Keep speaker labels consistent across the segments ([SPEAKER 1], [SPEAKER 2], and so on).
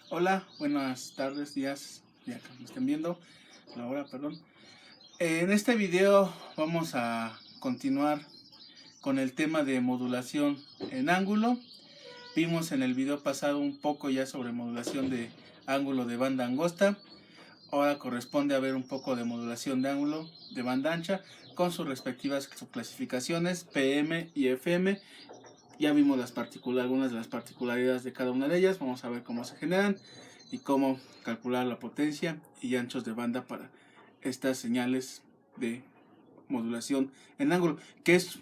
[SPEAKER 1] Hola, buenas tardes, días, ya que me estén viendo, la hora, perdón. En este video vamos a continuar con el tema de modulación en ángulo. Vimos en el video pasado un poco ya sobre modulación de ángulo de banda angosta. Ahora corresponde a ver un poco de modulación de ángulo de banda ancha con sus respectivas subclasificaciones PM y FM. Ya vimos algunas de las particularidades de cada una de ellas. Vamos a ver cómo se generan y cómo calcular la potencia y anchos de banda para estas señales de modulación en ángulo, que es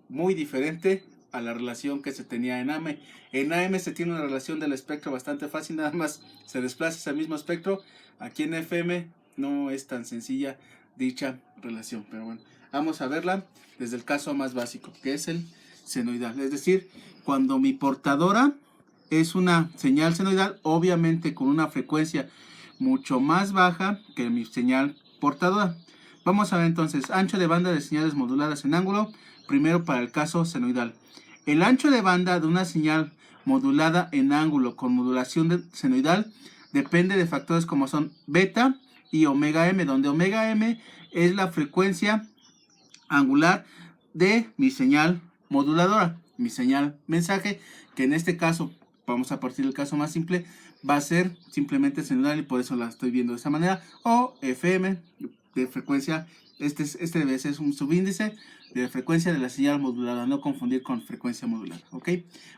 [SPEAKER 1] muy diferente a la relación que se tenía en AM. En AM se tiene una relación del espectro bastante fácil, nada más se desplaza ese mismo espectro. Aquí en FM no es tan sencilla dicha relación, pero bueno, vamos a verla desde el caso más básico, que es el senoidal. Es decir, cuando mi portadora es una señal senoidal, obviamente con una frecuencia mucho más baja que mi señal portadora. Vamos a ver entonces, ancho de banda de señales moduladas en ángulo, primero para el caso senoidal. El ancho de banda de una señal modulada en ángulo con modulación senoidal depende de factores como son beta y omega m, donde omega m es la frecuencia angular de mi señal moduladora, mi señal mensaje, que en este caso, vamos a partir del caso más simple, va a ser simplemente senoidal y por eso la estoy viendo de esta manera, o FM de frecuencia, este debe ser un subíndice de frecuencia de la señal modulada, no confundir con frecuencia modulada, ¿ok?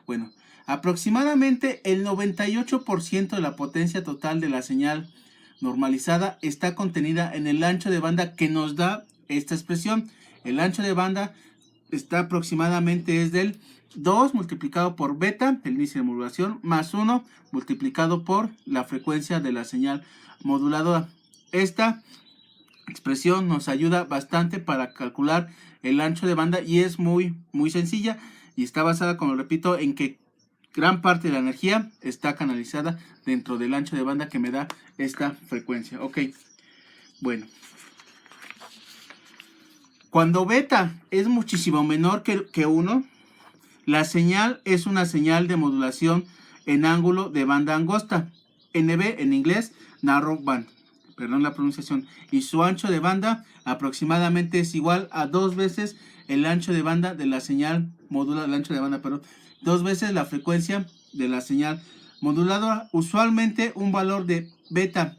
[SPEAKER 1] Bueno, aproximadamente el 98% de la potencia total de la señal normalizada está contenida en el ancho de banda que nos da esta expresión. El ancho de banda está aproximadamente es del 2 multiplicado por beta, el índice de modulación, más 1 multiplicado por la frecuencia de la señal moduladora. Esta expresión nos ayuda bastante para calcular el ancho de banda y es muy sencilla y está basada, como repito, en que gran parte de la energía está canalizada dentro del ancho de banda que me da esta frecuencia. Ok, bueno. Cuando beta es muchísimo menor que 1, la señal es una señal de modulación en ángulo de banda angosta. NB en inglés, narrow band, perdón la pronunciación. Y su ancho de banda aproximadamente es igual a 2 veces el ancho de banda de la señal modulada, el ancho de banda, perdón, 2 veces la frecuencia de la señal moduladora. Usualmente un valor de beta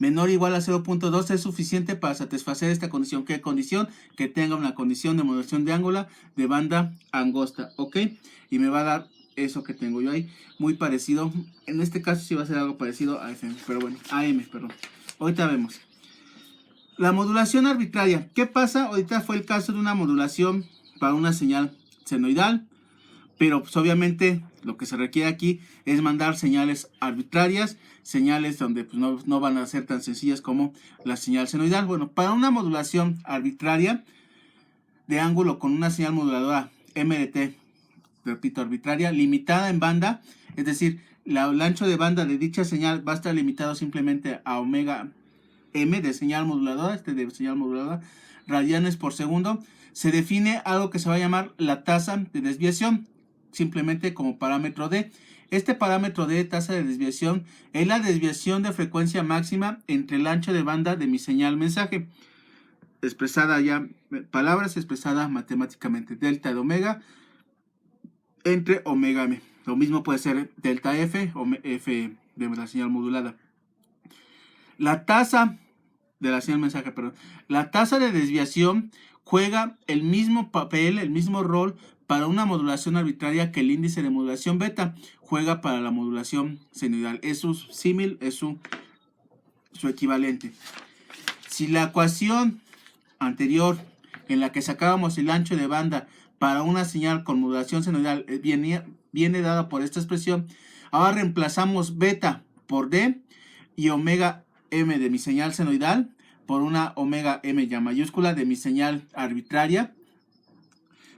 [SPEAKER 1] menor o igual a 0.2 es suficiente para satisfacer esta condición. ¿Qué condición? Que tenga una condición de modulación de ángulo de banda angosta, ¿ok? Y me va a dar eso que tengo yo ahí, muy parecido. En este caso sí va a ser algo parecido a FM, pero bueno, AM, perdón. Ahorita vemos. La modulación arbitraria. ¿Qué pasa? Ahorita fue el caso de una modulación para una señal senoidal, pero pues obviamente lo que se requiere aquí es mandar señales arbitrarias, señales donde pues no van a ser tan sencillas como la señal senoidal. Bueno, para una modulación arbitraria de ángulo con una señal moduladora MDT, repito, arbitraria, limitada en banda, es decir, el ancho de banda de dicha señal va a estar limitado simplemente a omega m de señal moduladora, radianes por segundo. Se define algo que se va a llamar la tasa de desviación, simplemente como parámetro D. Este parámetro de tasa de desviación es la desviación de frecuencia máxima entre el ancho de banda de mi señal mensaje, expresada ya, palabras expresada matemáticamente, delta de omega entre omega m. Lo mismo puede ser delta f o f de la señal modulada. La tasa de la señal mensaje, perdón. La tasa de desviación juega el mismo papel, el mismo rol para una modulación arbitraria que el índice de modulación beta juega para la modulación senoidal. Es su símil, es su equivalente. Si la ecuación anterior en la que sacábamos el ancho de banda para una señal con modulación senoidal viene dada por esta expresión, ahora reemplazamos beta por D y omega m de mi señal senoidal por una omega m ya mayúscula de mi señal arbitraria.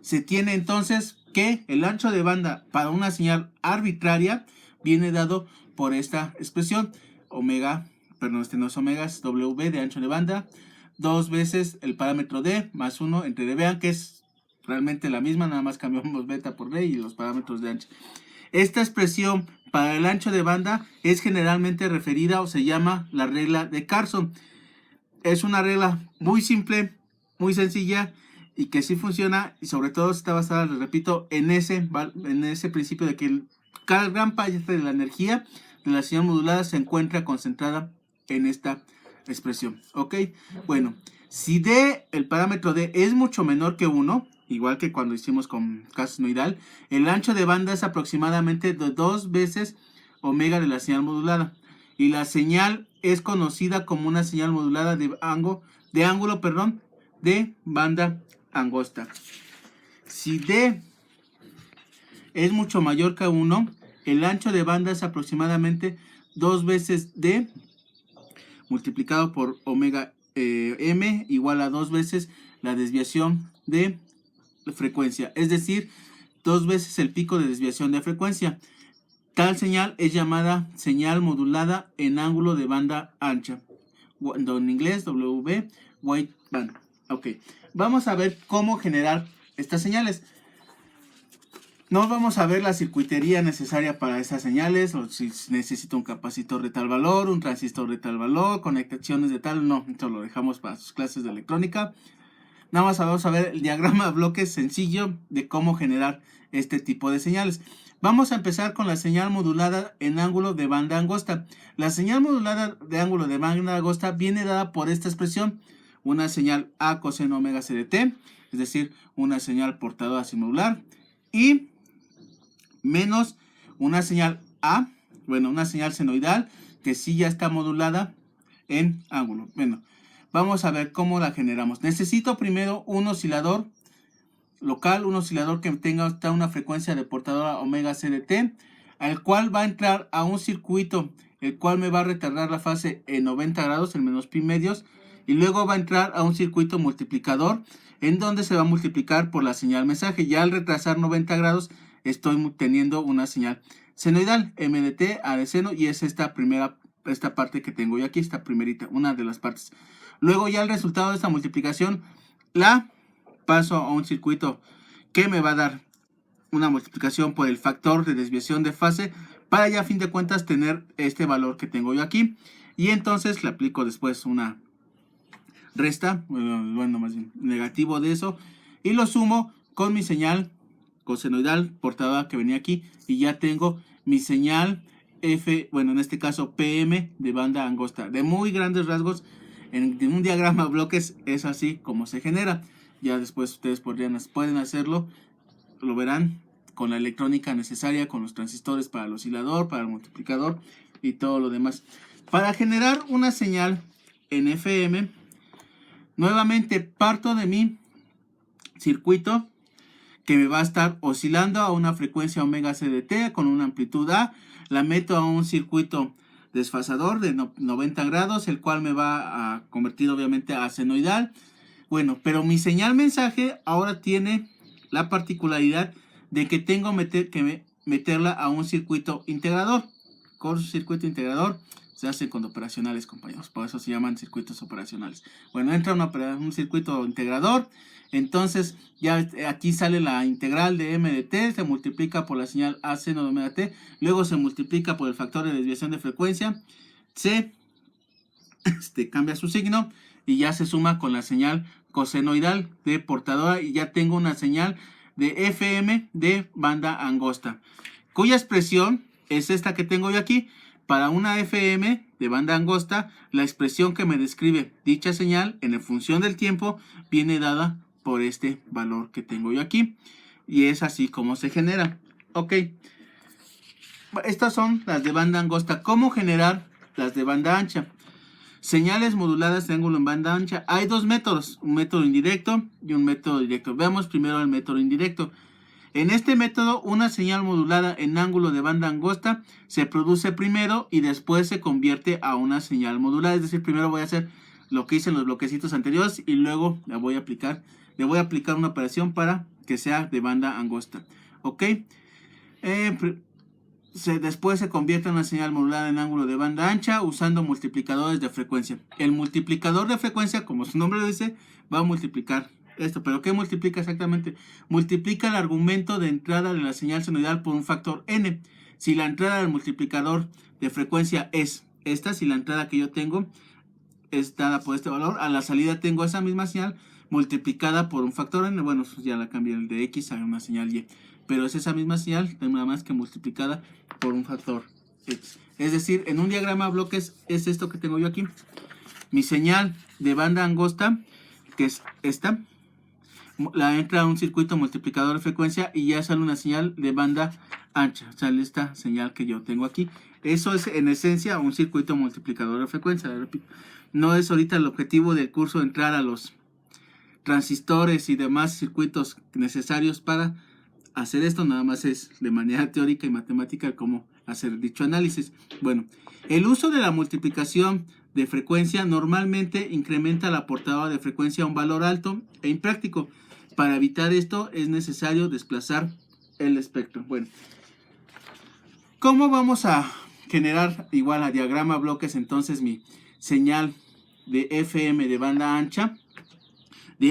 [SPEAKER 1] Se tiene entonces que el ancho de banda para una señal arbitraria viene dado por esta expresión, omega, perdón, este no es omega, es W de ancho de banda, 2 veces el parámetro D más 1 entre D. Vean que es realmente la misma, nada más cambiamos beta por D y los parámetros de ancho. Esta expresión para el ancho de banda es generalmente referida o se llama la regla de Carson. Es una regla muy simple, muy sencilla y que sí funciona, y sobre todo está basada, les repito, en ese principio de que cada gran parte de la energía de la señal modulada se encuentra concentrada en esta expresión. ¿Ok? Bueno, si D, el parámetro D es mucho menor que 1, igual que cuando hicimos con caso senoidal, el ancho de banda es aproximadamente de 2 veces omega de la señal modulada. Y la señal es conocida como una señal modulada de ángulo de banda angosta. Si D es mucho mayor que 1, el ancho de banda es aproximadamente 2 veces D multiplicado por omega m igual a 2 veces la desviación de frecuencia, es decir, 2 veces el pico de desviación de frecuencia. Tal señal es llamada señal modulada en ángulo de banda ancha, en inglés W wideband. Ok, vamos a ver cómo generar estas señales. No vamos a ver la circuitería necesaria para estas señales, o si necesito un capacitor de tal valor, un transistor de tal valor, conexiones de tal, no, esto lo dejamos para sus clases de electrónica. Nada más vamos a ver el diagrama de bloques sencillo de cómo generar este tipo de señales. Vamos a empezar con la señal modulada en ángulo de banda angosta. La señal modulada de ángulo de banda angosta viene dada por esta expresión, una señal A coseno omega c de t, es decir, una señal portadora sin modular, y menos una señal A, una señal senoidal que sí ya está modulada en ángulo. Bueno, vamos a ver cómo la generamos. Necesito primero un oscilador local, un oscilador que tenga una frecuencia de portadora omega c de t, al cual va a entrar a un circuito, el cual me va a retardar la fase en 90 grados, en menos pi medios, y luego va a entrar a un circuito multiplicador, en donde se va a multiplicar por la señal mensaje. Ya al retrasar 90 grados, estoy teniendo una señal senoidal, M de t, A de seno, y es esta parte que tengo yo aquí, esta primerita, una de las partes. Luego ya el resultado de esta multiplicación la paso a un circuito que me va a dar una multiplicación por el factor de desviación de fase para ya a fin de cuentas tener este valor que tengo yo aquí. Y entonces le aplico después una resta, más bien negativo de eso, y lo sumo con mi señal cosenoidal portadora que venía aquí, y ya tengo mi señal F, en este caso PM de banda angosta. De muy grandes rasgos, en un diagrama de bloques es así como se genera. Ya después ustedes pueden hacerlo, lo verán con la electrónica necesaria, con los transistores para el oscilador, para el multiplicador y todo lo demás. Para generar una señal en FM, nuevamente parto de mi circuito que me va a estar oscilando a una frecuencia omega c de t con una amplitud A. La meto a un circuito desfasador de 90 grados, el cual me va a convertir obviamente a senoidal. Pero mi señal mensaje ahora tiene la particularidad de que tengo que meterla a un circuito integrador. Con circuito integrador se hace con operacionales, compañeros, por eso se llaman circuitos operacionales. Entra un circuito integrador, entonces ya aquí sale la integral de m de t, se multiplica por la señal A seno de omega t, luego se multiplica por el factor de desviación de frecuencia, se cambia su signo y ya se suma con la señal cosenoidal de portadora, y ya tengo una señal de FM de banda angosta, cuya expresión es esta que tengo yo aquí. Para una FM de banda angosta, la expresión que me describe dicha señal en función del tiempo viene dada por este valor que tengo yo aquí, y es así como se genera. Ok, estas son las de banda angosta. ¿Cómo generar las de banda ancha? Señales moduladas de ángulo en banda ancha. Hay dos métodos, un método indirecto y un método directo. Veamos primero el método indirecto. En este método, una señal modulada en ángulo de banda angosta se produce primero y después se convierte a una señal modulada. Es decir, primero voy a hacer lo que hice en los bloquecitos anteriores y luego le voy a aplicar una operación para que sea de banda angosta. Ok. Después se convierte en una señal modulada en ángulo de banda ancha usando multiplicadores de frecuencia. El multiplicador de frecuencia, como su nombre lo dice, va a multiplicar esto. ¿Pero qué multiplica exactamente? Multiplica el argumento de entrada de la señal senoidal por un factor n. Si la entrada del multiplicador de frecuencia es esta, si la entrada que yo tengo es dada por este valor, a la salida tengo esa misma señal multiplicada por un factor n, bueno, ya la cambié el de x a una señal y, pero es esa misma señal, nada más que multiplicada por un factor x. Es decir, en un diagrama de bloques es esto que tengo yo aquí. Mi señal de banda angosta, que es esta, la entra a un circuito multiplicador de frecuencia y ya sale una señal de banda ancha. Sale esta señal que yo tengo aquí. Eso es en esencia un circuito multiplicador de frecuencia. No es ahorita el objetivo del curso entrar a los transistores y demás circuitos necesarios para hacer esto. Nada más es de manera teórica y matemática cómo hacer dicho análisis. Bueno, el uso de la multiplicación de frecuencia normalmente incrementa la portadora de frecuencia a un valor alto e impráctico. Para evitar esto es necesario desplazar el espectro. Bueno, ¿cómo vamos a generar igual a diagrama bloques entonces mi señal de FM de banda ancha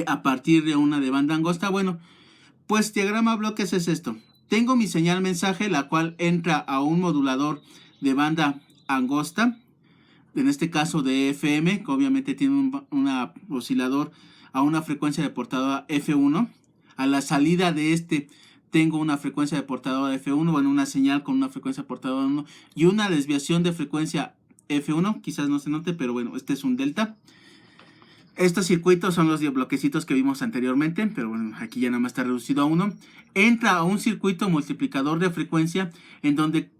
[SPEAKER 1] a partir de una de banda angosta? Bueno, pues diagrama bloques es esto. Tengo mi señal mensaje, la cual entra a un modulador de banda angosta, en este caso de FM, que obviamente tiene un oscilador a una frecuencia de portadora F1. A la salida de este tengo una frecuencia de portadora F1, bueno, una señal con una frecuencia de portadora 1 y una desviación de frecuencia F1, quizás no se note, pero bueno, este es un delta. Estos circuitos son los bloquecitos que vimos anteriormente, pero bueno, aquí ya nada más está reducido a 1. Entra a un circuito multiplicador de frecuencia en donde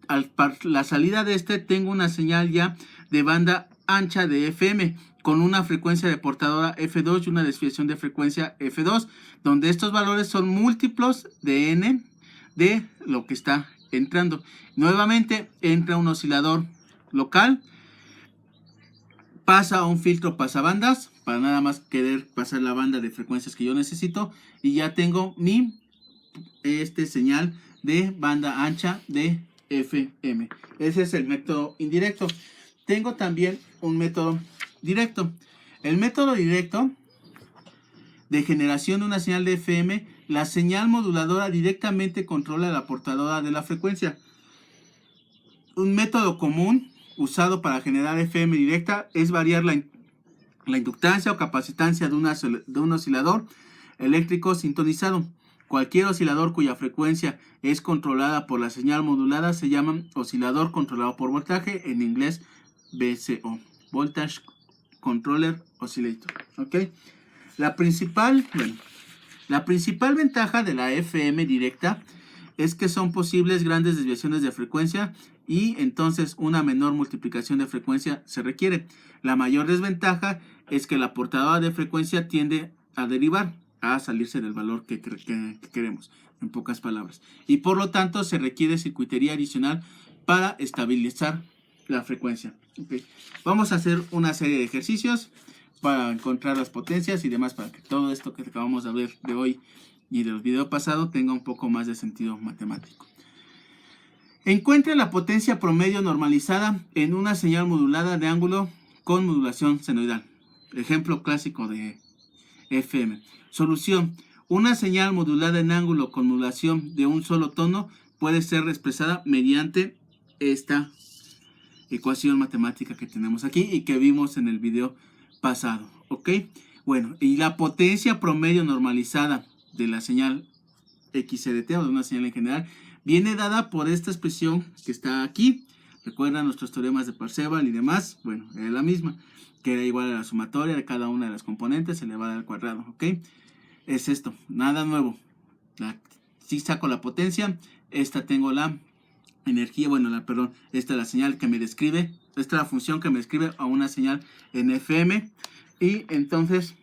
[SPEAKER 1] la salida de este tengo una señal ya de banda ancha de FM con una frecuencia de portadora F2 y una desviación de frecuencia F2, donde estos valores son múltiplos de n de lo que está entrando. Nuevamente entra un oscilador local, pasa a un filtro pasabandas para nada más querer pasar la banda de frecuencias que yo necesito y ya tengo mi señal de banda ancha de FM. Ese es el método indirecto. Tengo también un método directo. El método directo de generación de una señal de FM, la señal moduladora directamente controla la portadora de la frecuencia. Un método común usado para generar FM directa es variar la inductancia o capacitancia de un oscilador eléctrico sintonizado. Cualquier oscilador cuya frecuencia es controlada por la señal modulada se llama oscilador controlado por voltaje, en inglés VCO, Voltage Controller Oscillator. ¿Ok? La principal ventaja de la FM directa es que son posibles grandes desviaciones de frecuencia y entonces una menor multiplicación de frecuencia se requiere. La mayor desventaja es que la portadora de frecuencia tiende a derivar, a salirse del valor que queremos, en pocas palabras. Y por lo tanto se requiere circuitería adicional para estabilizar la frecuencia. Okay. Vamos a hacer una serie de ejercicios para encontrar las potencias y demás, para que todo esto que acabamos de ver de hoy y del video pasado tenga un poco más de sentido matemático. Encuentre la potencia promedio normalizada en una señal modulada de ángulo con modulación senoidal. Ejemplo clásico de FM. Solución. Una señal modulada en ángulo con modulación de un solo tono puede ser expresada mediante esta ecuación matemática que tenemos aquí y que vimos en el video pasado. ¿Ok? Bueno, y la potencia promedio normalizada de la señal XCDT o de una señal en general viene dada por esta expresión que está aquí. Recuerdan nuestros teoremas de Parseval y demás. Bueno, era la misma, que era igual a la sumatoria de cada una de las componentes elevada al cuadrado. ¿Ok? Es esto, nada nuevo. Si saco la potencia, esta tengo la energía, esta es la señal que me describe, esta es la función que me describe a una señal en FM y entonces,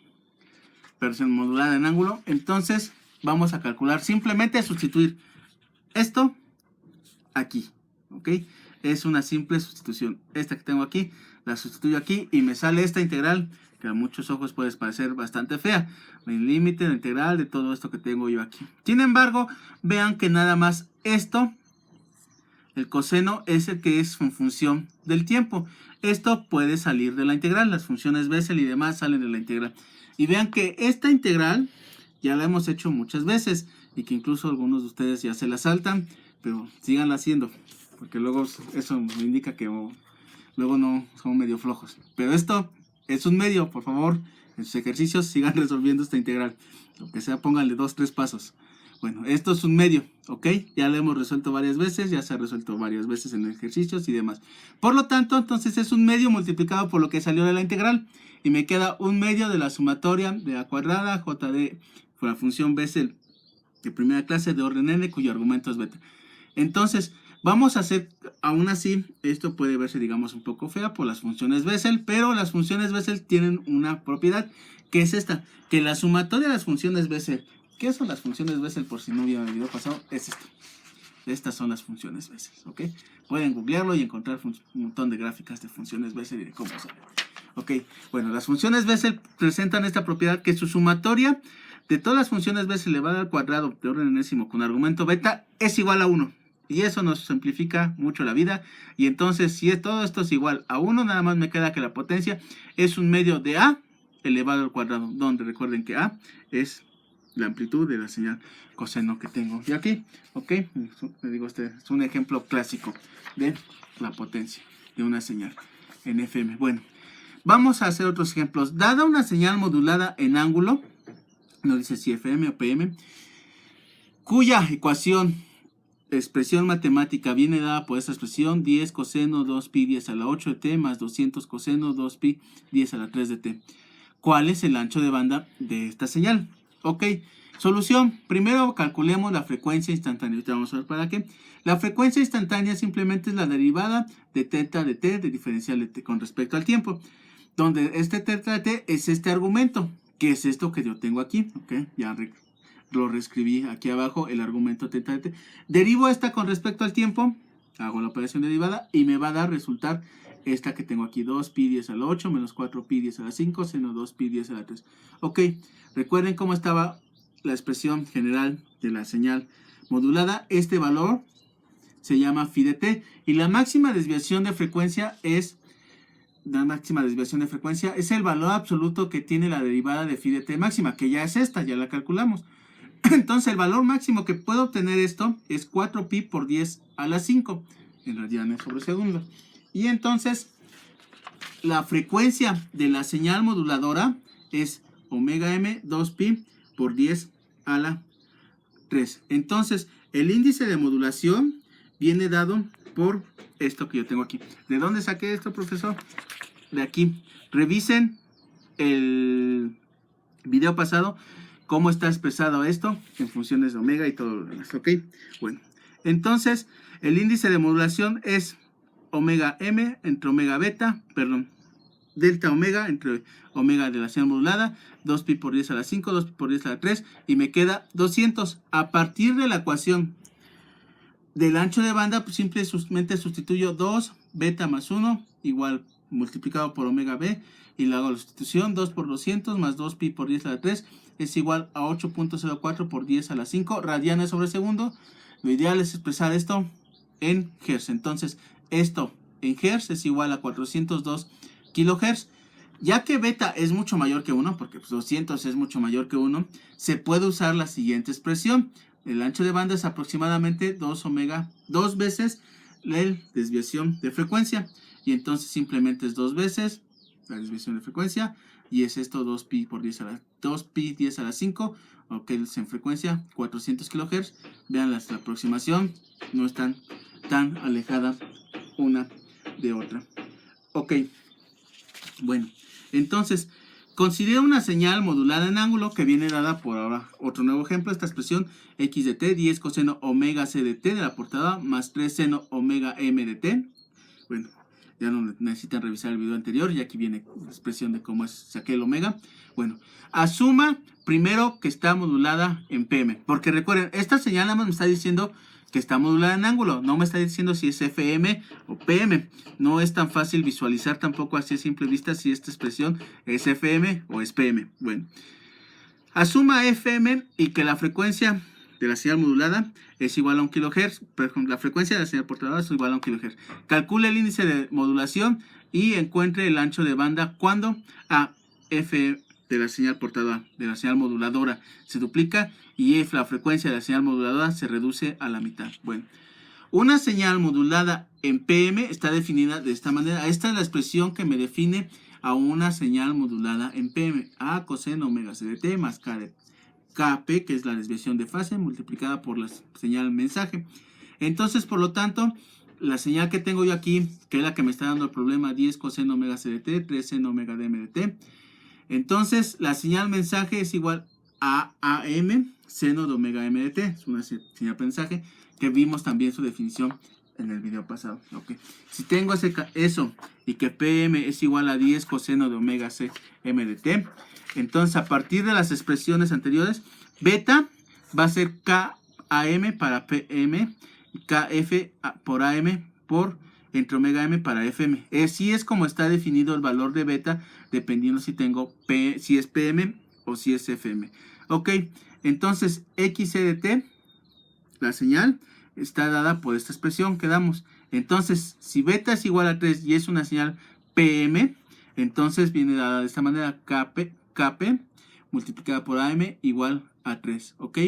[SPEAKER 1] versión modulada en ángulo. Entonces vamos a calcular, simplemente sustituir esto aquí, ¿ok? Es una simple sustitución. Esta que tengo aquí, la sustituyo aquí y me sale esta integral que a muchos ojos puede parecer bastante fea. El límite, la integral de todo esto que tengo yo aquí. Sin embargo, vean que nada más esto, el coseno, es el que es en función del tiempo. Esto puede salir de la integral. Las funciones Bessel y demás salen de la integral. Y vean que esta integral ya la hemos hecho muchas veces y que incluso algunos de ustedes ya se la saltan, pero síganla haciendo. porque luego eso me indica que luego no son medio flojos. Pero esto es un medio, por favor, en sus ejercicios sigan resolviendo esta integral. Aunque sea, pónganle 2, 3 pasos. Bueno, esto es un medio, ¿ok? Ya lo hemos resuelto varias veces, ya se ha resuelto varias veces en ejercicios y demás. Por lo tanto, entonces es un medio multiplicado por lo que salió de la integral. Y me queda un medio de la sumatoria de a cuadrada j de la función Bessel de primera clase de orden n, cuyo argumento es beta. Entonces, vamos a hacer, aún así, esto puede verse, digamos, un poco fea por las funciones Bessel, pero las funciones Bessel tienen una propiedad, que es esta, que la sumatoria de las funciones Bessel, ¿qué son las funciones Bessel? Por si no vieron el video pasado, es esto. Estas son las funciones Bessel, ¿ok? Pueden googlearlo y encontrar un montón de gráficas de funciones Bessel y de cómo salen. Ok, bueno, las funciones Bessel presentan esta propiedad, que su sumatoria de todas las funciones Bessel elevada al cuadrado de orden enésimo con argumento beta es igual a 1. Y eso nos simplifica mucho la vida. Y entonces, si todo esto es igual a 1, nada más me queda que la potencia es un medio de A elevado al cuadrado, donde recuerden que A es la amplitud de la señal coseno que tengo. Y aquí, ok, le digo, este es un ejemplo clásico de la potencia de una señal en FM. Bueno, vamos a hacer otros ejemplos. Dada una señal modulada en ángulo, no dice si FM o PM, cuya expresión matemática viene dada por esta expresión 10 coseno 2pi 10 a la 8 de t más 200 coseno 2pi 10 a la 3 de t. ¿Cuál es el ancho de banda de esta señal? Ok, solución. Primero calculemos la frecuencia instantánea. Ahorita vamos a ver para qué. La frecuencia instantánea simplemente es la derivada de teta de t, de diferencial de t con respecto al tiempo. Donde este teta de t es este argumento, que es esto que yo tengo aquí. Ok, ya lo reescribí aquí abajo, el argumento teta de t. Derivo esta con respecto al tiempo, hago la operación derivada y me va a dar resultar esta que tengo aquí, 2pi 10 a la 8 menos 4pi 10 a la 5, seno 2pi 10 a la 3. Ok, recuerden cómo estaba la expresión general de la señal modulada. Este valor se llama phi de t y la máxima desviación de frecuencia es el valor absoluto que tiene la derivada de phi de t máxima, que ya es esta, ya la calculamos. Entonces el valor máximo que puedo obtener esto es 4pi por 10 a la 5 en radianes sobre segundo. Y entonces la frecuencia de la señal moduladora es omega m 2pi por 10 a la 3. Entonces el índice de modulación viene dado por esto que yo tengo aquí. ¿De dónde saqué esto, profesor? De aquí. Revisen el video pasado, cómo está expresado esto en funciones de omega y todo lo demás. Ok, bueno, entonces el índice de modulación es omega m entre omega beta, perdón, delta omega entre omega de la señal modulada, 2pi por 10 a la 5, 2pi por 10 a la 3, y me queda 200. A partir de la ecuación del ancho de banda, pues simplemente sustituyo 2 beta más 1 igual multiplicado por omega b, y le hago la sustitución, 2 por 200 más 2pi por 10 a la 3 es igual a 8.04 por 10 a la 5 radianes sobre segundo. Lo ideal es expresar esto en Hz. Entonces, esto en Hz es igual a 402 kHz. Ya que beta es mucho mayor que 1, porque pues 200 es mucho mayor que 1, se puede usar la siguiente expresión. El ancho de banda es aproximadamente 2 veces la desviación de frecuencia. Y entonces simplemente es 2 veces la desviación de frecuencia. Y es esto 2pi por 10 a la 2pi 10 a la 5. Ok, es en frecuencia 400 kHz. Vean la aproximación. No están tan alejadas una de otra. Ok. Bueno, entonces considera una señal modulada en ángulo que viene dada por ahora. Otro nuevo ejemplo, esta expresión x de t, 10 coseno omega c de t de la portada más 3 seno omega m de t. Bueno, ya no necesitan revisar el video anterior, y aquí viene la expresión de cómo saqué el omega. Bueno, asuma primero que está modulada en PM, porque recuerden, esta señal nada más me está diciendo que está modulada en ángulo, no me está diciendo si es FM o PM. No es tan fácil visualizar tampoco así a simple vista si esta expresión es FM o es PM. Bueno, asuma FM y que la frecuencia de la señal modulada es igual a 1 kHz, pero la frecuencia de la señal portadora es igual a 1 kHz. Calcule el índice de modulación y encuentre el ancho de banda cuando a F de la señal portadora, de la señal moduladora, se duplica y la frecuencia de la señal moduladora se reduce a la mitad. Bueno, Una señal modulada en PM está definida de esta manera. Esta es la expresión que me define a una señal modulada en PM. A coseno omega c de t más K de KP, que es la desviación de fase, multiplicada por la señal mensaje. Entonces, por lo tanto, la señal que tengo yo aquí, que es la que me está dando el problema, 10 coseno omega c de t, 3 seno omega dm de t. Entonces, la señal mensaje es igual a AM seno de omega m de t. Es una señal mensaje que vimos también su definición en el video pasado. Okay. Si tengo eso y que PM es igual a 10 coseno de omega c m de t, entonces a partir de las expresiones anteriores, beta va a ser KAM para PM y KF por AM por entre omega m para FM. Así es como está definido el valor de beta, dependiendo si tengo si es PM o si es FM. Ok, entonces XC de t, la señal, está dada por esta expresión que damos. Entonces, si beta es igual a 3 y es una señal PM, entonces viene dada de esta manera, KP multiplicada por AM igual a 3. ¿Ok?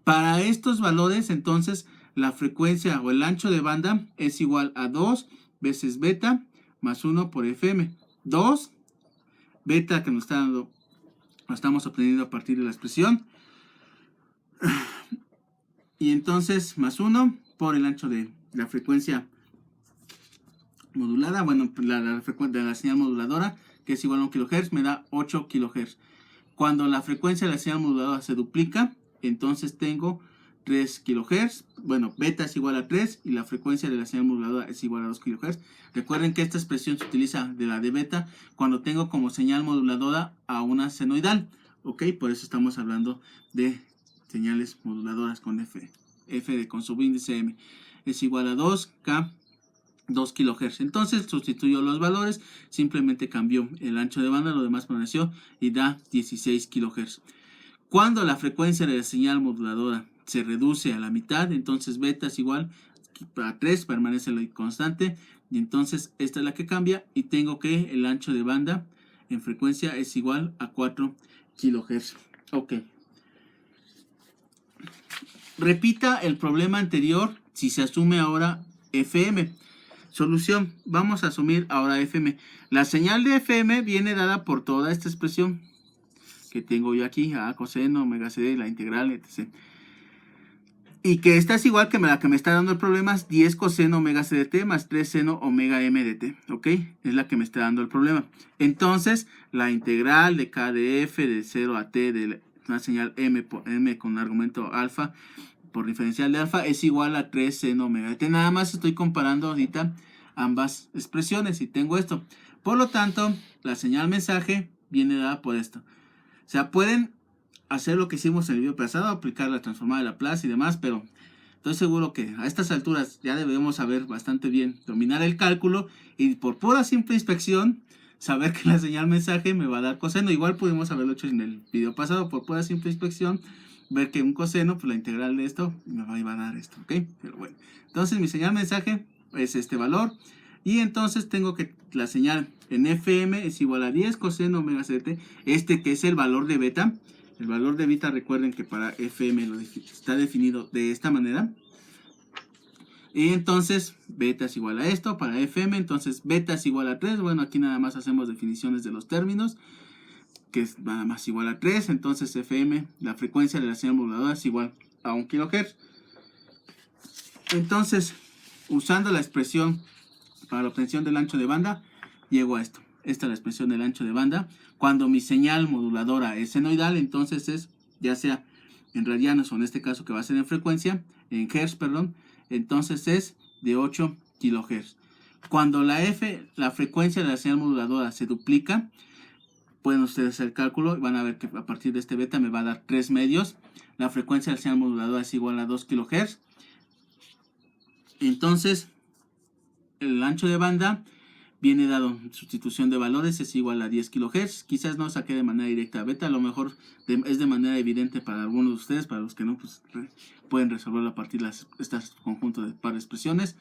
[SPEAKER 1] Para estos valores, entonces, la frecuencia o el ancho de banda es igual a 2 veces beta más 1 por FM. 2, beta que nos está dando, lo estamos obteniendo a partir de la expresión. Y entonces más 1 por el ancho de la frecuencia modulada. Bueno, la frecuencia de la señal moduladora, que es igual a 1 kHz, me da 8 kHz. Cuando la frecuencia de la señal moduladora se duplica, entonces tengo 3 kHz. Bueno, beta es igual a 3 y la frecuencia de la señal moduladora es igual a 2 kHz. Recuerden que esta expresión se utiliza de la de beta cuando tengo como señal moduladora a una senoidal. Ok, por eso estamos hablando de señales moduladoras con F con subíndice M es igual a 2K 2 kHz. Entonces sustituyo los valores, simplemente cambió el ancho de banda, lo demás permaneció y da 16 kHz. Cuando la frecuencia de la señal moduladora se reduce a la mitad, entonces beta es igual a 3, permanece la constante, y entonces esta es la que cambia y tengo que el ancho de banda en frecuencia es igual a 4 kHz. Ok. Repita el problema anterior si se asume ahora FM. Solución, vamos a asumir ahora FM. La señal de FM viene dada por toda esta expresión que tengo yo aquí, A coseno, omega c, la integral, etc. Y que esta es igual que la que me está dando el problema, es 10 coseno omega c de t más 3 seno omega m de t. ¿Ok? Es la que me está dando el problema. Entonces, la integral de k de f de 0 a t de una señal m por m con argumento alfa por diferencial de alfa es igual a 3 seno omega de t. Nada más estoy comparando ahorita ambas expresiones y tengo esto. Por lo tanto, la señal mensaje viene dada por esto. O sea, pueden hacer lo que hicimos en el video pasado, aplicar la transformada de Laplace y demás, pero estoy seguro que a estas alturas ya debemos saber bastante bien dominar el cálculo y por pura simple inspección saber que la señal mensaje me va a dar coseno. Igual pudimos haberlo hecho en el video pasado, por pura simple inspección ver que un coseno, pues la integral de esto me va a dar esto, ¿ok? Pero bueno, entonces mi señal mensaje es este valor y entonces tengo que la señal en FM es igual a 10 coseno omega c de t, que es el valor de beta. El valor de beta, recuerden que para FM está definido de esta manera. Y entonces beta es igual a esto para FM, entonces beta es igual a 3. Bueno, aquí nada más hacemos definiciones de los términos, que es nada más igual a 3. Entonces FM, la frecuencia de la señal moduladora es igual a 1 kHz. Entonces, usando la expresión para la obtención del ancho de banda, llego a esto. Esta es la expresión del ancho de banda. Cuando mi señal moduladora es senoidal, entonces es, ya sea en radianos o en este caso que va a ser en frecuencia, en hertz, perdón, entonces es de 8 kHz. Cuando la frecuencia de la señal moduladora se duplica, pueden ustedes hacer el cálculo y van a ver que a partir de este beta me va a dar 3 medios. La frecuencia de la señal moduladora es igual a 2 kHz. Entonces, el ancho de banda viene dado en sustitución de valores, es igual a 10 kHz. Quizás no saqué de manera directa beta, a lo mejor es de manera evidente para algunos de ustedes, para los que no, pues pueden resolverlo a partir de este conjunto de par de expresiones.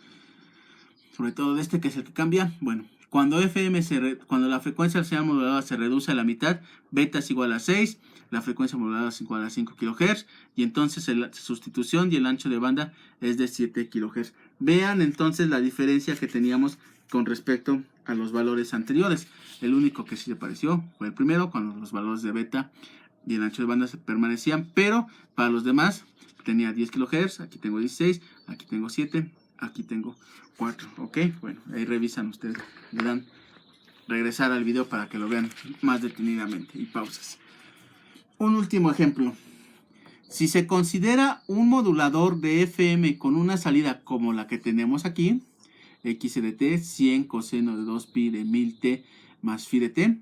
[SPEAKER 1] Sobre todo de este que es el que cambia. Bueno, cuando la frecuencia de la señal moduladora se reduce a la mitad, beta es igual a 6, la frecuencia modulada es igual a 5 kHz y entonces la sustitución y el ancho de banda es de 7 kHz. Vean entonces la diferencia que teníamos con respecto a los valores anteriores. El único que sí se pareció fue el primero, cuando los valores de beta y el ancho de banda se permanecían, pero para los demás tenía 10 kHz, aquí tengo 16, aquí tengo 7, aquí tengo 4, ok. Bueno, ahí revisan ustedes, le dan regresar al video para que lo vean más detenidamente y pausas. Un último ejemplo. Si se considera un modulador de FM con una salida como la que tenemos aquí, x de t, 100 coseno de 2pi de 1000t más phi de t,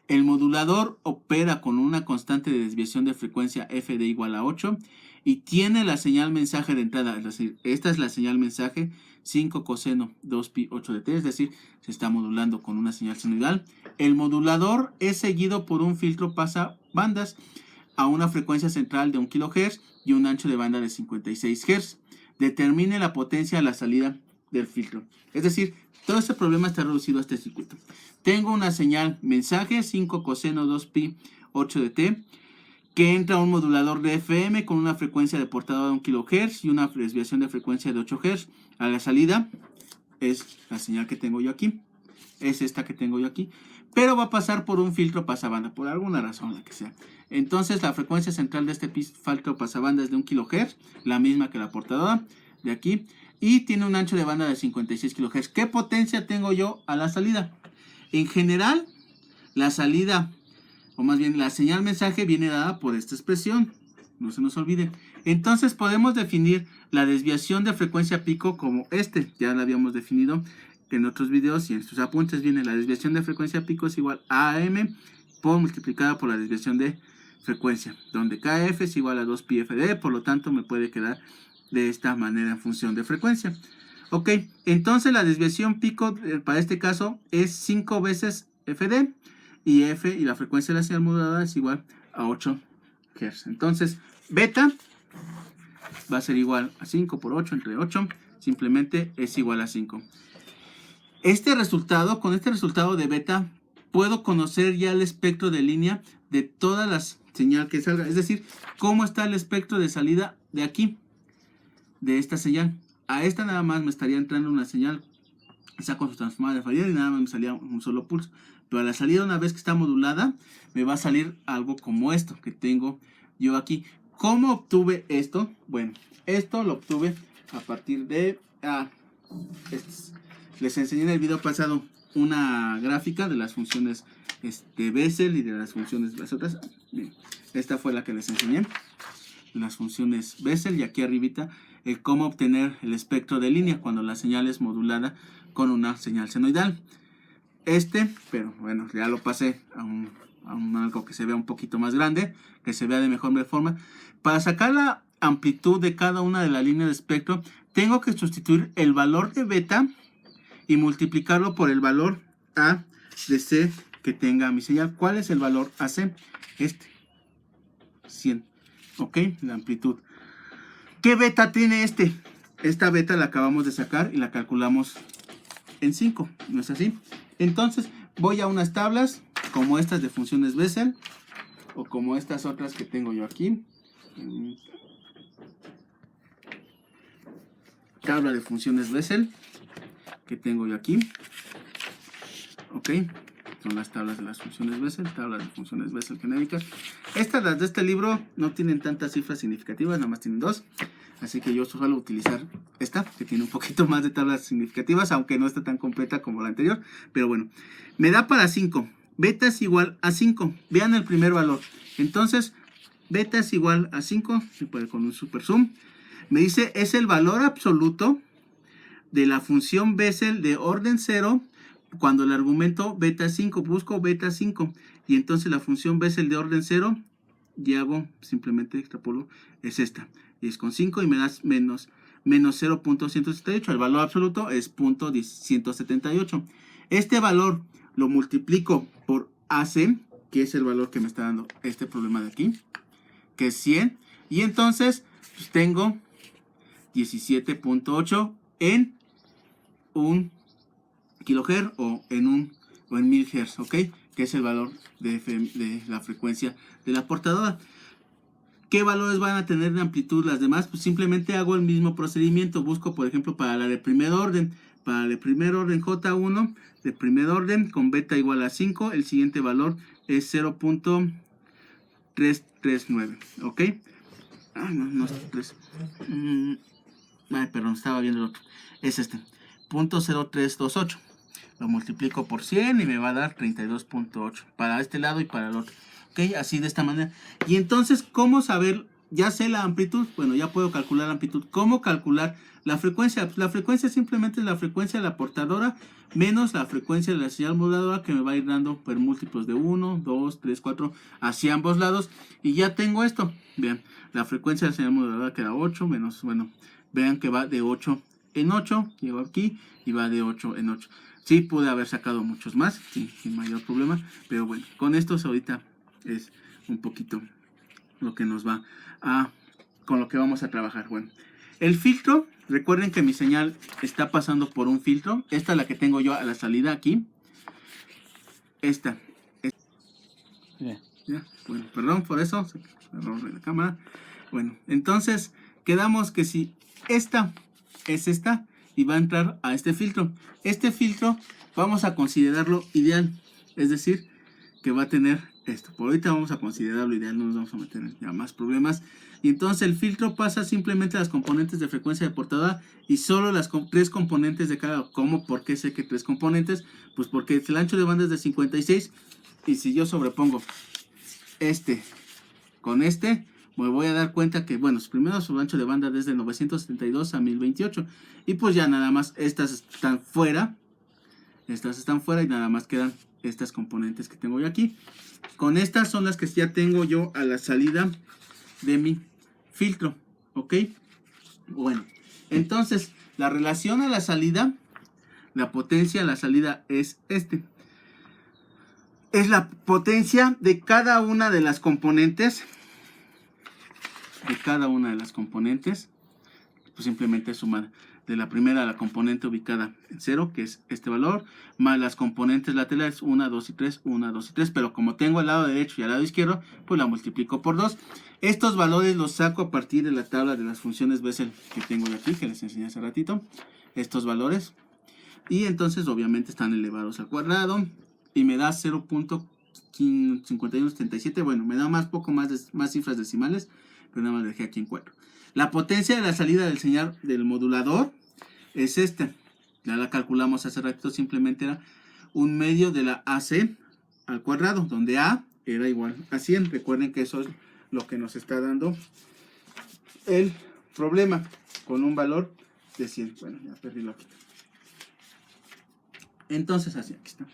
[SPEAKER 1] el modulador opera con una constante de desviación de frecuencia f de igual a 8 y tiene la señal mensaje de entrada, es decir, esta es la señal mensaje 5 coseno 2pi 8 de t, es decir, se está modulando con una señal senoidal. El modulador es seguido por un filtro pasabandas a una frecuencia central de 1 kHz y un ancho de banda de 56 Hz. Determine la potencia a la salida del filtro. Es decir, todo este problema está reducido a este circuito. Tengo una señal mensaje 5 coseno 2pi 8 de t que entra a un modulador de FM con una frecuencia de portadora de 1 kHz y una desviación de frecuencia de 8 Hz. A la salida es la señal que tengo yo aquí. Es esta que tengo yo aquí. Pero va a pasar por un filtro pasabanda, por alguna razón, la que sea. Entonces la frecuencia central de este filtro pasabanda es de 1 kHz, la misma que la portadora de aquí. Y tiene un ancho de banda de 56 kHz. ¿Qué potencia tengo yo a la salida? En general, la salida, o más bien la señal mensaje, viene dada por esta expresión. No se nos olvide. Entonces podemos definir la desviación de frecuencia pico como este. Ya la habíamos definido en otros videos y en sus apuntes viene la desviación de frecuencia pico es igual a AM por multiplicada por la desviación de frecuencia, donde KF es igual a 2pi FD, por lo tanto me puede quedar de esta manera en función de frecuencia. Ok, entonces la desviación pico para este caso es 5 veces FD y F y la frecuencia de la señal modulada es igual a 8 Hz. Entonces beta va a ser igual a 5 por 8 entre 8, simplemente es igual a 5. Con este resultado de beta, puedo conocer ya el espectro de línea de todas las señales que salga. Es decir, cómo está el espectro de salida de aquí, de esta señal. A esta nada más me estaría entrando una señal, quizá con su transformada de Fourier, y nada más me salía un solo pulso. Pero a la salida, una vez que está modulada, me va a salir algo como esto que tengo yo aquí. ¿Cómo obtuve esto? Bueno, esto lo obtuve a partir de... les enseñé en el video pasado una gráfica de las funciones Bessel y de las funciones las otras. Bien, esta fue la que les enseñé, las funciones Bessel, y aquí arribita cómo obtener el espectro de línea cuando la señal es modulada con una señal senoidal. Pero bueno, ya lo pasé a algo que se vea un poquito más grande, que se vea de mejor forma. Para sacar la amplitud de cada una de las líneas de espectro, tengo que sustituir el valor de beta y multiplicarlo por el valor A de C que tenga mi señal. ¿Cuál es el valor AC? 100. Ok, la amplitud. ¿Qué beta tiene Esta beta la acabamos de sacar y la calculamos en 5, ¿no es así? Entonces voy a unas tablas como estas de funciones Bessel o como estas otras que tengo yo aquí. Tabla de funciones Bessel que tengo yo aquí. Ok, son las tablas de las funciones Bessel, tablas de funciones Bessel genéricas. Las de este libro no tienen tantas cifras significativas, nada más tienen 2. Así que yo suelo utilizar esta, que tiene un poquito más de tablas significativas, aunque no está tan completa como la anterior. Pero bueno, me da para 5. Beta es igual a 5. Vean el primer valor. Entonces, beta es igual a 5. Se puede con un super zoom. Me dice, es el valor absoluto de la función Bessel de orden 0 cuando el argumento beta es 5. Busco beta 5. Y entonces la función Bessel de orden 0, y hago, simplemente extrapolo, es esta. Y es con 5 y me das menos 0.178. El valor absoluto es 0.178. Este valor lo multiplico por AC, que es el valor que me está dando este problema de aquí, que es 100. Y entonces pues tengo 17.8 en 1 kHz o en 1000 Hz, ¿ok? que es el valor de FM, de la frecuencia de la portadora. ¿Qué valores van a tener de amplitud las demás? Pues simplemente hago el mismo procedimiento. Busco, por ejemplo, para la de primer orden. Para el primer orden J1 de primer orden con beta igual a 5. El siguiente valor es 0.339. ¿Ok? Ah, no es 3. Ay, perdón, estaba viendo el otro. Es este. 0.0328. Lo multiplico por 100 y me va a dar 32.8. Para este lado y para el otro. ¿Ok? Así de esta manera. Y entonces, ¿cómo saber? Ya sé la amplitud. Bueno, ya puedo calcular la amplitud. ¿Cómo calcular la frecuencia? Pues la frecuencia simplemente es la frecuencia de la portadora menos la frecuencia de la señal moduladora, que me va a ir dando por múltiplos de 1, 2, 3, 4 hacia ambos lados. Y ya tengo esto. Vean, la frecuencia de la señal moduladora queda 8 menos, bueno, vean que va de 8 en 8. Llego aquí y va de 8 en 8. Sí, pude haber sacado muchos más, sí, sin mayor problema. Pero bueno, con estos ahorita es un poquito lo que nos va a, con lo que vamos a trabajar. Bueno, el filtro, recuerden que mi señal está pasando por un filtro. Esta es la que tengo yo a la salida aquí. Esta. Ya, bueno, perdón por eso, error de la cámara. Bueno, entonces quedamos que si esta es esta y va a entrar a este filtro. Este filtro vamos a considerarlo ideal, es decir, que va a tener esto. Por ahorita vamos a considerarlo ideal, no nos vamos a meter en ya más problemas. Y entonces el filtro pasa simplemente a las componentes de frecuencia de portadora y solo las tres componentes de cada. ¿Cómo? ¿Por qué sé que tres componentes? Pues porque el ancho de banda es de 56 y si yo sobrepongo este con este, me voy a dar cuenta que, bueno, primero su ancho de banda desde 972 a 1028 y pues ya nada más estas están fuera y nada más quedan estas componentes que tengo yo aquí. Con estas son las que ya tengo yo a la salida de mi filtro, ¿ok? Bueno, entonces la relación a la salida, la potencia a la salida es es la potencia de cada una de las componentes, pues simplemente sumar de la primera a la componente ubicada en 0, que es este valor, más las componentes laterales 1, 2 y 3, 1, 2 y 3, pero como tengo al lado derecho y al lado izquierdo, pues la multiplico por 2. Estos valores los saco a partir de la tabla de las funciones Bessel que tengo de aquí, que les enseñé hace ratito, estos valores, y entonces obviamente están elevados al cuadrado, y me da 0.5177, bueno, me da poco más cifras decimales, pero nada más lo dejé aquí en 4. La potencia de la salida del señal del modulador es esta. Ya la calculamos hace ratito, simplemente era 1/2 de la AC al cuadrado, donde A era igual a 100. Recuerden que eso es lo que nos está dando el problema, con un valor de 100. Bueno, ya perdí la hojita. Entonces, así, aquí está.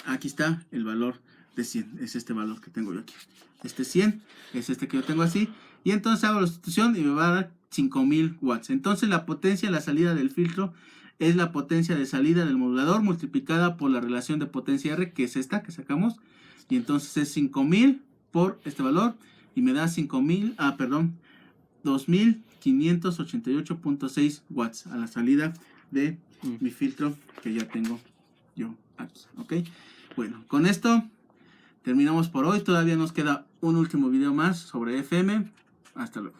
[SPEAKER 1] Aquí está el valor de 100. Es este valor que tengo yo aquí. Este 100 es este que yo tengo así. Y entonces hago la sustitución y me va a dar 5000 watts. Entonces la potencia de la salida del filtro es la potencia de salida del modulador multiplicada por la relación de potencia R, que es esta que sacamos. Y entonces es 5000 por este valor. Y me da 2588.6 watts a la salida de mi filtro que ya tengo yo aquí. ¿Ok? Bueno, con esto terminamos por hoy. Todavía nos queda un último video más sobre FM. Hasta luego.